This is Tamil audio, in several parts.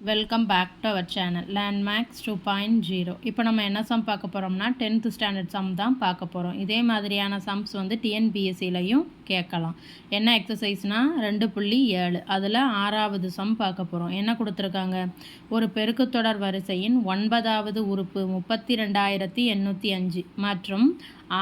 Welcome back to our channel Landmax 2.0. இப்போ நம்ம என்ன சம் பார்க்க போகிறோம்னா 10th ஸ்டாண்டர்ட் சம் தான் பார்க்க போகிறோம். இதே மாதிரியான சம்ஸ் வந்து டிஎன்பிஎஸ்சிலையும் கேட்கலாம். என்ன எக்ஸசைஸ்னால் 2.7 அதில் 6வது சம் பார்க்க போகிறோம். என்ன கொடுத்துருக்காங்க, ஒரு பெருக்குத்தொடர் வரிசையின் 9வது உறுப்பு 32,805 மற்றும்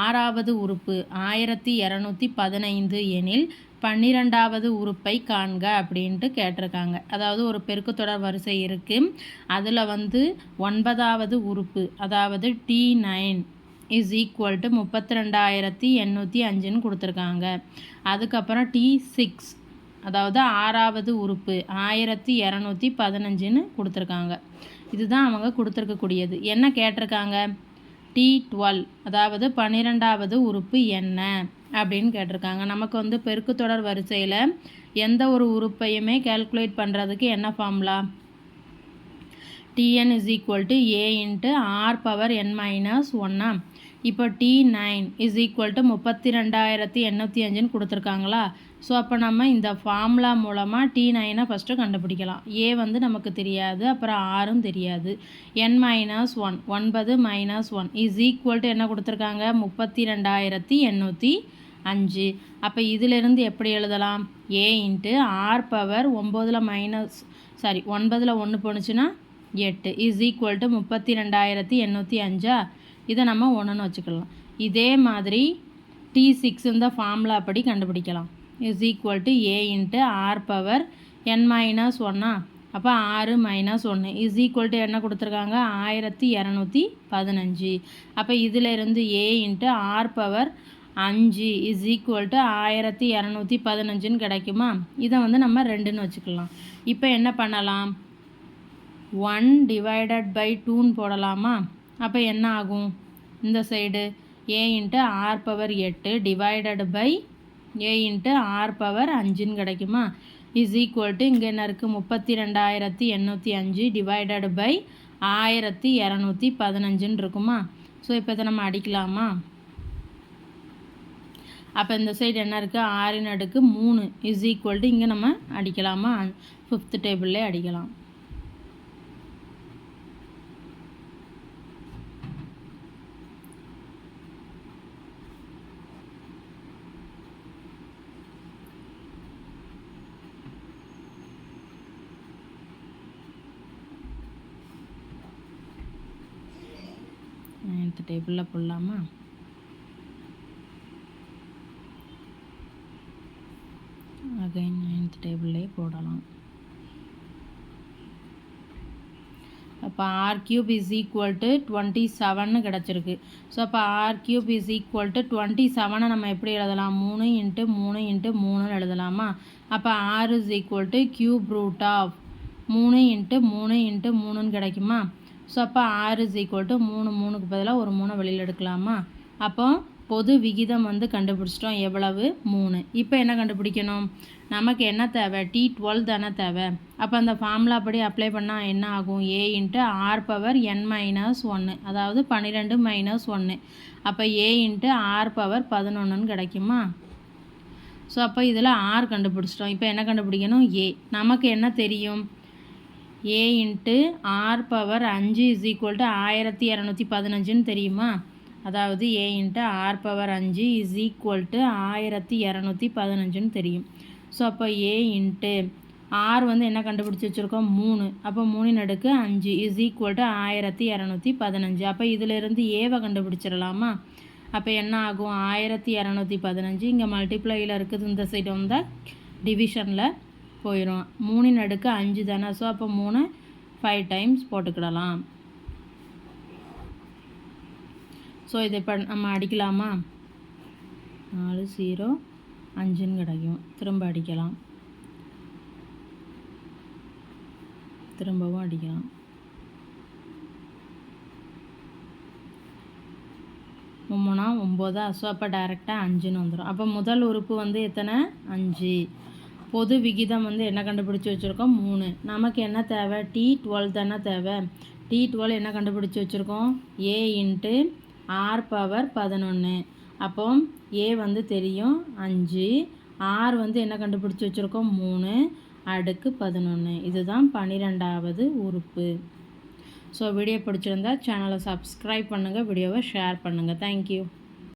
6வது உறுப்பு 1215 எனில் 12வது உறுப்பை காண்க அப்படின்ட்டு கேட்டிருக்காங்க. அதாவது ஒரு பெருக்குத்தொடர் வரிசை இருக்குது, அதில் வந்து 9வது உறுப்பு அதாவது T9 இஸ் ஈக்குவல் டு 32,805ன்னு கொடுத்துருக்காங்க. அதுக்கப்புறம் T6 அதாவது 6வது உறுப்பு 1215ன்னு கொடுத்துருக்காங்க. இதுதான் அவங்க கொடுத்துருக்கக்கூடியது. என்ன கேட்டிருக்காங்க, T12 அதாவது 12வது உறுப்பு என்ன அப்படின்னு கேட்டிருக்காங்க. நமக்கு வந்து பெருக்குத்தொடர் வரிசையில் எந்த ஒரு உறுப்பையுமே கேல்குலேட் பண்ணுறதுக்கு என்ன formula, Tn is equal to A into R power n minus 1. இப்போ T9 இஸ் ஈக்குவல் டு 32,805ன்னு கொடுத்துருக்காங்களா. ஸோ அப்போ நம்ம இந்த ஃபார்முலா மூலமாக T9 ஃபஸ்ட்டு கண்டுபிடிக்கலாம். A வந்து நமக்கு தெரியாது, அப்புறம் ஆரும் தெரியாது. n minus 1 9 minus 1 is equal to என்ன கொடுத்துருக்காங்க 32,805. அப்போ இதிலிருந்து எப்படி எழுதலாம், A இன்ட்டு ஆர் பவர் 9ல் 1 போணுச்சுன்னா 8 இஸ் ஈக்குவல் டு 32,805. இதை நம்ம 1ன்னு வச்சுக்கலாம். இதே மாதிரி T6 இந்த ஃபார்முலா அப்படி கண்டுபிடிக்கலாம். Is equal to A into R power n minus 1. அப்போ 6 மைனஸ் 1 இஸ் ஈக்குவல் டு என்ன கொடுத்துருக்காங்க 1215. அப்போ இதில் இருந்து A into R power 5 is equal to 1215ன்னு கிடைக்குமா. இதை வந்து நம்ம 2ன்னு வச்சுக்கலாம். இப்போ என்ன பண்ணலாம், 1 டிவைடட் பை 2ன்னு போடலாமா. அப்போ என்ன ஆகும், இந்த side A into R power 8 divided by A into R power 5ன்னு கிடைக்குமா. இஸ் ஈக்குவல் டு இங்கே என்ன இருக்குது 32,805 டிவைடட் பை 1215ன்னு இருக்குமா. ஸோ இப்போ இதை நம்ம அடிக்கலாமா. அப்போ இந்த சைடு என்ன இருக்குது 6 அடுக்கு 3 இஸ் ஈக்குவல் டு இங்கே நம்ம அடிக்கலாமா, 5th டேபிள்லே அடிக்கலாம். இந்த டேபிளில் போடலாமா. அகைன் 9th டேபிள்லே போடலாம். அப்போ R cube is equal to 27ன்னு கிடச்சிருக்கு. ஸோ அப்போ R cube is equal to 27 நம்ம எப்படி எழுதலாம், 3 இன்ட்டு 3 இன்ட்டு 3ன்னு எழுதலாமா. அப்போ R is equal to cube root of 3 into 3 into 3ன்னு கிடைக்குமா. ஸோ அப்போ ஆர் இஸ் ஈக்குவல் டு 3க்கு பதிலாக ஒரு 3 வெளியில் எடுக்கலாமா. அப்போ பொது விகிதம் வந்து கண்டுபிடிச்சிட்டோம், எவ்வளவு 3. இப்போ என்ன கண்டுபிடிக்கணும், நமக்கு என்ன தேவை, T12 தானே தேவை. அப்போ அந்த ஃபார்முலா படி அப்ளை பண்ணால் என்ன ஆகும், A into R power n minus 1 அதாவது 12 மைனஸ் 1. அப்போ A இன்ட்டு ஆர் பவர் 11ன்னு கிடைக்குமா. ஸோ அப்போ இதில் ஆர் கண்டுபிடிச்சிட்டோம். இப்போ என்ன கண்டுபிடிக்கணும், A. நமக்கு என்ன தெரியும், A into R power 5 is equal to 1215ன்னு தெரியுமா. அதாவது A into R power 5 is equal to 1215ன்னு தெரியும். ஸோ அப்போ A இன்ட்டு ஆர் வந்து என்ன கண்டுபிடிச்சி வச்சுருக்கோம் 3. அப்போ 3 அடுக்கு 5 இஸ் ஈக்குவல் டு 1215. அப்போ இதிலிருந்து ஏவை கண்டுபிடிச்சிடலாமா. அப்போ என்ன ஆகும் 1215 இங்கே மல்டிப்ளையில் இருக்குது, இந்த சைடு வந்தால் டிவிஷனில் போயிடும். 3 அடுக்கு 5 தானே. ஸோ அப்போ 3 5 டைம்ஸ் போட்டுக்கிடலாம். ஸோ இதை இப்போ நம்ம அடிக்கலாமா, 4 0 5ன்னு கிடைக்கும். திரும்ப அடிக்கலாம், திரும்பவும் அடிக்கலாம். மும்முனா 9. ஸோ அப்போ டைரெக்டாக 5ன்னு வந்துடும். அப்போ முதல் உறுப்பு வந்து எத்தனை 5. பொது விகிதம் வந்து என்ன கண்டுபிடிச்சி வச்சுருக்கோம் 3. நமக்கு என்ன தேவை, T12 தானே தேவை. T12 என்ன கண்டுபிடிச்சி வச்சுருக்கோம், A இன்ட்டு ஆர் பவர் 11. அப்போ A வந்து தெரியும் 5, ஆர் வந்து என்ன கண்டுபிடிச்சி வச்சுருக்கோம் 3. அடுக்கு 11. இதுதான் 12வது உறுப்பு. ஸோ வீடியோ பிடிச்சிருந்தா சேனலை சப்ஸ்கிரைப் பண்ணுங்கள், வீடியோவை ஷேர் பண்ணுங்கள். தேங்க்யூ.